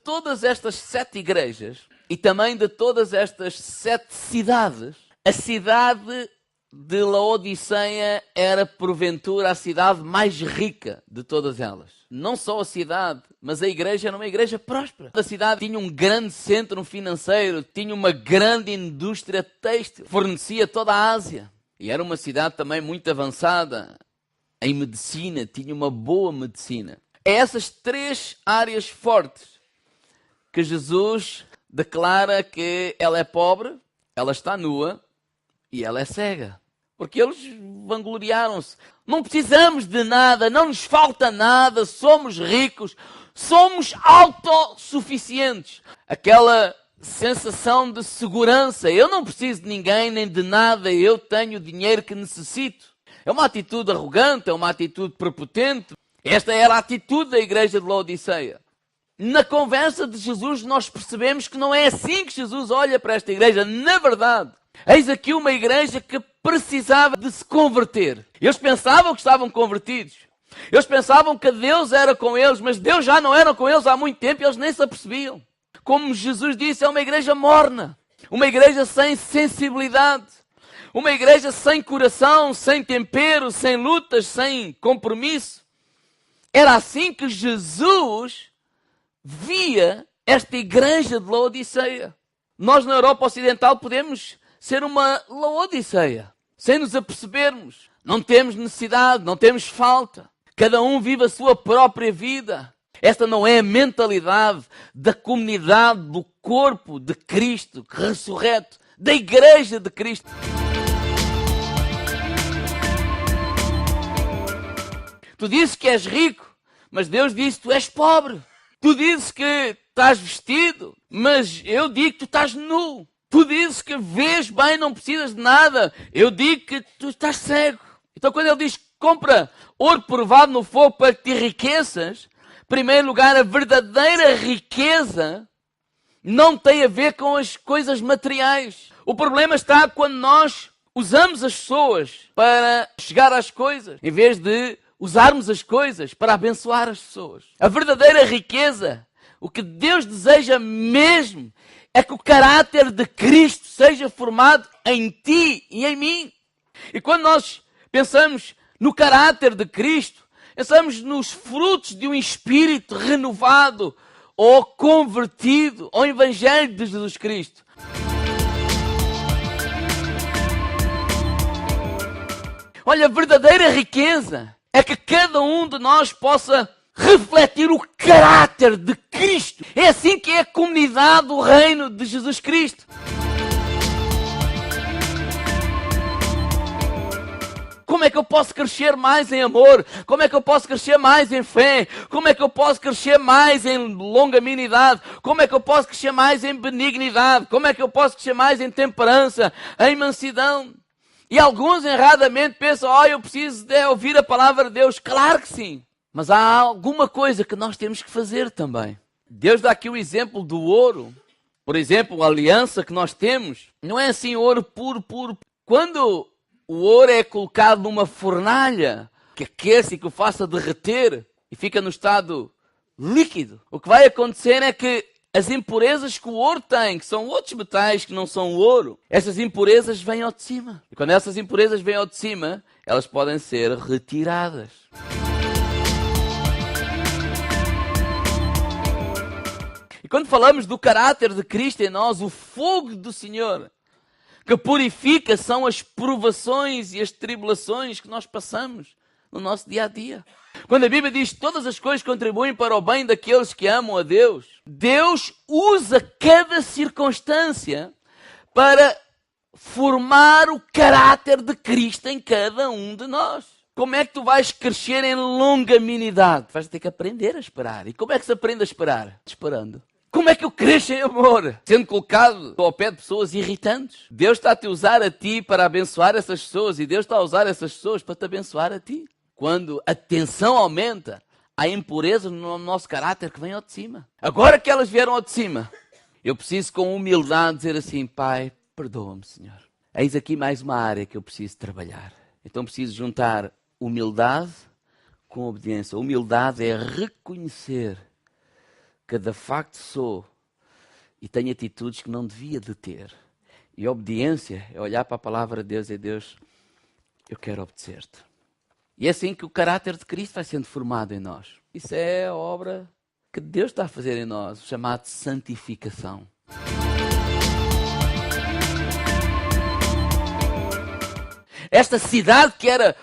todas estas 7 igrejas e também de todas estas 7 cidades, a cidade de Laodiceia era porventura a cidade mais rica de todas elas. Não só a cidade, mas a igreja era uma igreja próspera. A cidade tinha um grande centro financeiro, tinha uma grande indústria têxtil, fornecia toda a Ásia. E era uma cidade também muito avançada em medicina, tinha uma boa medicina. É essas 3 áreas fortes que Jesus declara que ela é pobre, ela está nua e ela é cega. Porque eles vangloriaram-se. Não precisamos de nada, não nos falta nada, somos ricos, somos autossuficientes. Aquela sensação de segurança. Eu não preciso de ninguém nem de nada, eu tenho o dinheiro que necessito. É uma atitude arrogante, é uma atitude prepotente. Esta era a atitude da igreja de Laodiceia. Na conversa de Jesus nós percebemos que não é assim que Jesus olha para esta igreja. Na verdade, eis aqui uma igreja que precisava de se converter. Eles pensavam que estavam convertidos. Eles pensavam que Deus era com eles, mas Deus já não era com eles há muito tempo e eles nem se apercebiam. Como Jesus disse, é uma igreja morna. Uma igreja sem sensibilidade. Uma igreja sem coração, sem tempero, sem lutas, sem compromisso. Era assim que Jesus via esta igreja de Laodiceia. Nós na Europa Ocidental podemos ser uma Laodiceia, sem nos apercebermos. Não temos necessidade, não temos falta. Cada um vive a sua própria vida. Esta não é a mentalidade da comunidade, do corpo de Cristo, ressurreto, da igreja de Cristo. Tu dizes que és rico, mas Deus disse que tu és pobre. Tu dizes que estás vestido, mas eu digo que tu estás nu. Tu dizes que vês bem, não precisas de nada. Eu digo que tu estás cego. Então quando ele diz compra ouro provado no fogo para que te enriqueças, em primeiro lugar, a verdadeira riqueza não tem a ver com as coisas materiais. O problema está quando nós usamos as pessoas para chegar às coisas, em vez de usarmos as coisas para abençoar as pessoas. A verdadeira riqueza, o que Deus deseja mesmo, é que o caráter de Cristo seja formado em ti e em mim. E quando nós pensamos no caráter de Cristo, pensamos nos frutos de um espírito renovado ou convertido ao Evangelho de Jesus Cristo. Olha, a verdadeira riqueza é que cada um de nós possa refletir o caráter de Cristo. É assim que é a comunidade do reino de Jesus Cristo. Como é que eu posso crescer mais em amor? Como é que eu posso crescer mais em fé? Como é que eu posso crescer mais em longanimidade? Como é que eu posso crescer mais em benignidade? Como é que eu posso crescer mais em temperança, em mansidão? E alguns erradamente pensam, eu preciso de ouvir a palavra de Deus. Claro que sim. Mas há alguma coisa que nós temos que fazer também. Deus dá aqui o exemplo do ouro. Por exemplo, a aliança que nós temos. Não é assim ouro puro. Quando o ouro é colocado numa fornalha, que aquece e que o faça derreter, e fica no estado líquido, o que vai acontecer é que as impurezas que o ouro tem, que são outros metais que não são ouro, essas impurezas vêm ao de cima. E quando essas impurezas vêm ao de cima, elas podem ser retiradas. E quando falamos do caráter de Cristo em nós, o fogo do Senhor que purifica são as provações e as tribulações que nós passamos no nosso dia a dia. Quando a Bíblia diz que todas as coisas contribuem para o bem daqueles que amam a Deus, Deus usa cada circunstância para formar o caráter de Cristo em cada um de nós. Como é que tu vais crescer em longanimidade? Vais ter que aprender a esperar. E como é que se aprende a esperar? Esperando. Como é que eu cresço em amor? Sendo colocado ao pé de pessoas irritantes. Deus está a te usar a ti para abençoar essas pessoas e Deus está a usar essas pessoas para te abençoar a ti. Quando a tensão aumenta, há impureza no nosso caráter que vem ao de cima. Agora que elas vieram ao de cima, eu preciso com humildade dizer assim, Pai, perdoa-me, Senhor. Eis aqui mais uma área que eu preciso trabalhar. Então preciso juntar humildade com obediência. Humildade é reconhecer que de facto sou e tenho atitudes que não devia de ter. E a obediência é olhar para a palavra de Deus e Deus, eu quero obedecer-te. E é assim que o caráter de Cristo vai sendo formado em nós. Isso é a obra que Deus está a fazer em nós, chamado santificação. Esta cidade que era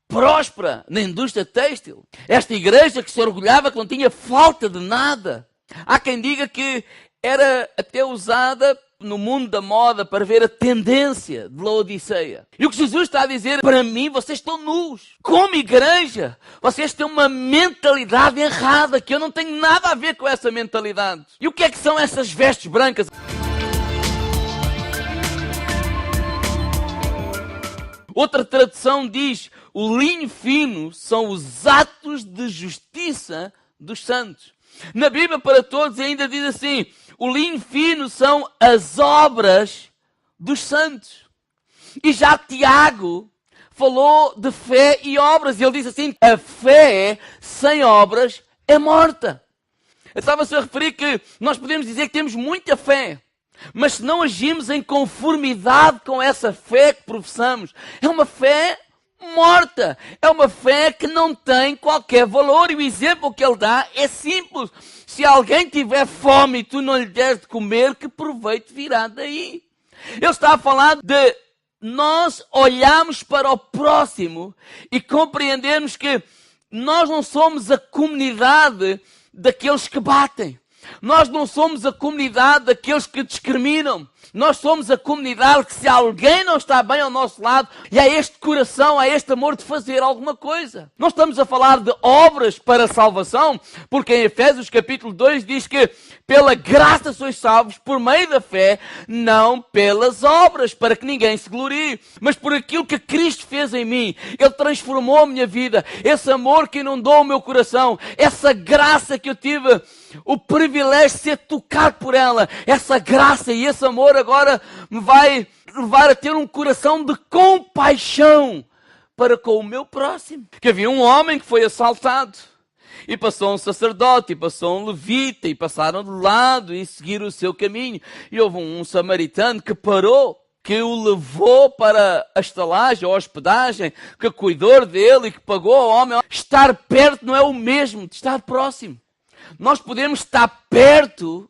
próspera na indústria têxtil, esta igreja que se orgulhava que não tinha falta de nada. Há quem diga que era até usada no mundo da moda para ver a tendência de Laodiceia. E o que Jesus está a dizer, para mim, vocês estão nus. Como igreja, vocês têm uma mentalidade errada, que eu não tenho nada a ver com essa mentalidade. E o que é que são essas vestes brancas? Outra tradução diz, o linho fino são os atos de justiça dos santos. Na Bíblia para Todos ainda diz assim, o linho fino são as obras dos santos. E já Tiago falou de fé e obras. E ele disse assim, a fé sem obras é morta. Eu estava-se a referir que nós podemos dizer que temos muita fé. Mas se não agimos em conformidade com essa fé que professamos, é uma fé morta. É uma fé que não tem qualquer valor. E o exemplo que ele dá é simples. Se alguém tiver fome e tu não lhe deres de comer, que proveito virá daí? Ele está a falar de nós olharmos para o próximo e compreendermos que nós não somos a comunidade daqueles que batem. Nós não somos a comunidade daqueles que discriminam. Nós somos a comunidade que se alguém não está bem ao nosso lado, e há este coração, há este amor de fazer alguma coisa. Nós estamos a falar de obras para a salvação, porque em Efésios capítulo 2 diz que pela graça sois salvos por meio da fé, não pelas obras, para que ninguém se glorie, mas por aquilo que Cristo fez em mim. Ele transformou a minha vida, esse amor que inundou o meu coração, essa graça que eu tive o privilégio de ser tocado por ela, essa graça e esse amor agora me vai levar a ter um coração de compaixão para com o meu próximo. Que havia um homem que foi assaltado e passou um sacerdote e passou um levita e passaram de lado e seguiram o seu caminho. E houve um samaritano que parou, que o levou para a estalagem, a hospedagem, que cuidou dele e que pagou ao homem. Estar perto não é o mesmo de estar próximo. Nós podemos estar perto,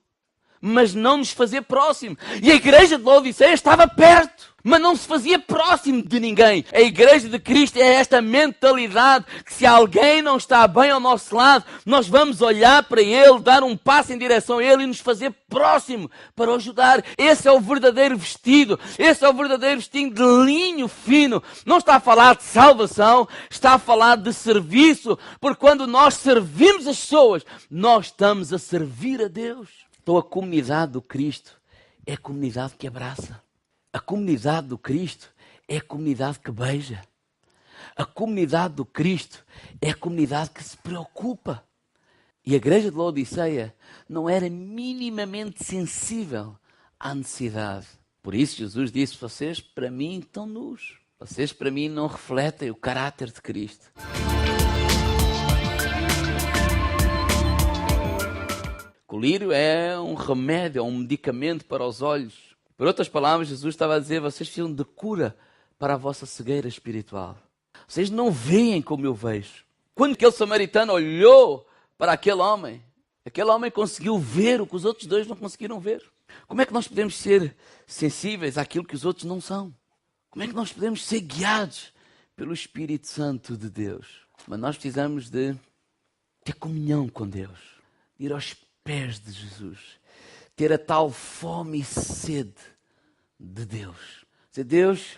mas não nos fazer próximo. E a igreja de Laodiceia estava perto, mas não se fazia próximo de ninguém. A igreja de Cristo é esta mentalidade que se alguém não está bem ao nosso lado, nós vamos olhar para ele, dar um passo em direção a ele e nos fazer próximo para o ajudar. Esse é o verdadeiro vestido. Esse é o verdadeiro vestido de linho fino. Não está a falar de salvação, está a falar de serviço, porque quando nós servimos as pessoas, nós estamos a servir a Deus. Então a comunidade do Cristo é a comunidade que abraça. A comunidade do Cristo é a comunidade que beija. A comunidade do Cristo é a comunidade que se preocupa. E a igreja de Laodiceia não era minimamente sensível à necessidade. Por isso Jesus disse, vocês para mim estão nus. Vocês para mim não refletem o caráter de Cristo. Colírio é um remédio, é um medicamento para os olhos. Por outras palavras, Jesus estava a dizer, vocês precisam de cura para a vossa cegueira espiritual. Vocês não veem como eu vejo. Quando aquele samaritano olhou para aquele homem conseguiu ver o que os outros dois não conseguiram ver. Como é que nós podemos ser sensíveis àquilo que os outros não são? Como é que nós podemos ser guiados pelo Espírito Santo de Deus? Mas nós precisamos de ter comunhão com Deus, ir aos pés de Jesus, ter a tal fome e sede de Deus. Dizer, Deus,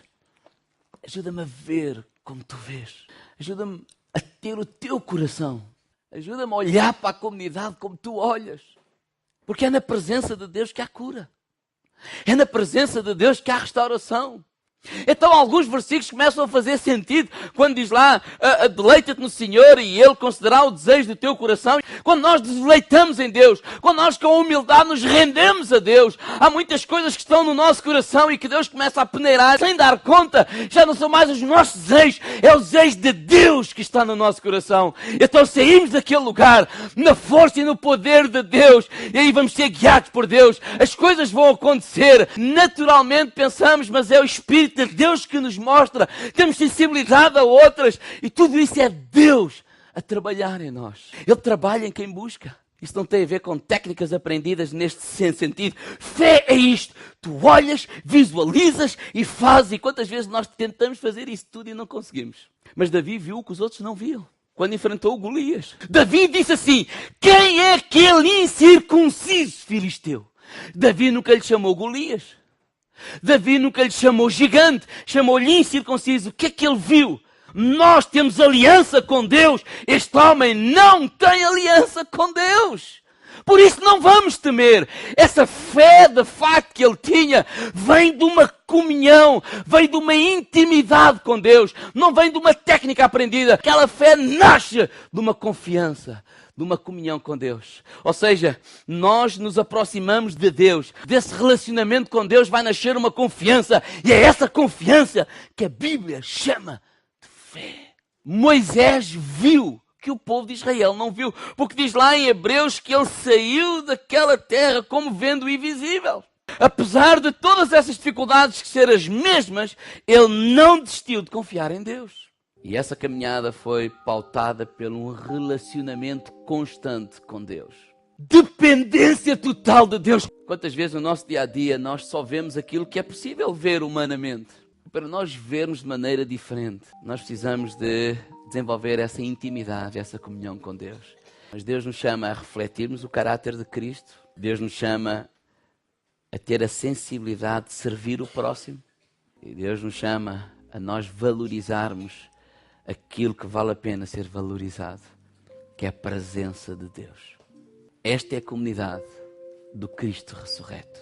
ajuda-me a ver como tu vês. Ajuda-me a ter o teu coração. Ajuda-me a olhar para a comunidade como tu olhas. Porque é na presença de Deus que há cura. É na presença de Deus que há restauração. Então alguns versículos começam a fazer sentido quando diz lá, deleita-te no Senhor e Ele concederá o desejo do teu coração. Quando nós deleitamos em Deus, quando nós com humildade nos rendemos a Deus, há muitas coisas que estão no nosso coração e que Deus começa a peneirar sem dar conta. Já não são mais os nossos desejos, é o desejo de Deus que está no nosso coração. Então saímos daquele lugar na força e no poder de Deus e aí vamos ser guiados por Deus. As coisas vão acontecer. Naturalmente pensamos, mas é o Espírito de Deus que nos mostra, temos sensibilidade a outras e tudo isso é Deus a trabalhar em nós. Ele trabalha em quem busca. Isso não tem a ver com técnicas aprendidas neste sentido. Fé é isto. Tu olhas, visualizas e fazes. E quantas vezes nós tentamos fazer isso tudo e não conseguimos. Mas Davi viu o que os outros não viam. Quando enfrentou o Golias. Davi disse assim, quem é aquele incircunciso filisteu? Davi nunca lhe chamou Golias. Davi nunca lhe chamou gigante, chamou-lhe incircunciso. O que é que ele viu? Nós temos aliança com Deus. Este homem não tem aliança com Deus. Por isso não vamos temer. Essa fé de facto que ele tinha vem de uma comunhão, vem de uma intimidade com Deus. Não vem de uma técnica aprendida. Aquela fé nasce de uma confiança, de uma comunhão com Deus. Ou seja, nós nos aproximamos de Deus. Desse relacionamento com Deus vai nascer uma confiança. E é essa confiança que a Bíblia chama de fé. Moisés viu que o povo de Israel não viu. Porque diz lá em Hebreus que ele saiu daquela terra como vendo o invisível. Apesar de todas essas dificuldades que serem as mesmas, ele não desistiu de confiar em Deus. E essa caminhada foi pautada por um relacionamento constante com Deus. Dependência total de Deus. Quantas vezes no nosso dia a dia nós só vemos aquilo que é possível ver humanamente? Para nós vermos de maneira diferente, nós precisamos de desenvolver essa intimidade, essa comunhão com Deus. Mas Deus nos chama a refletirmos o caráter de Cristo. Deus nos chama a ter a sensibilidade de servir o próximo. E Deus nos chama a nós valorizarmos aquilo que vale a pena ser valorizado, que é a presença de Deus. Esta é a comunidade do Cristo ressurreto.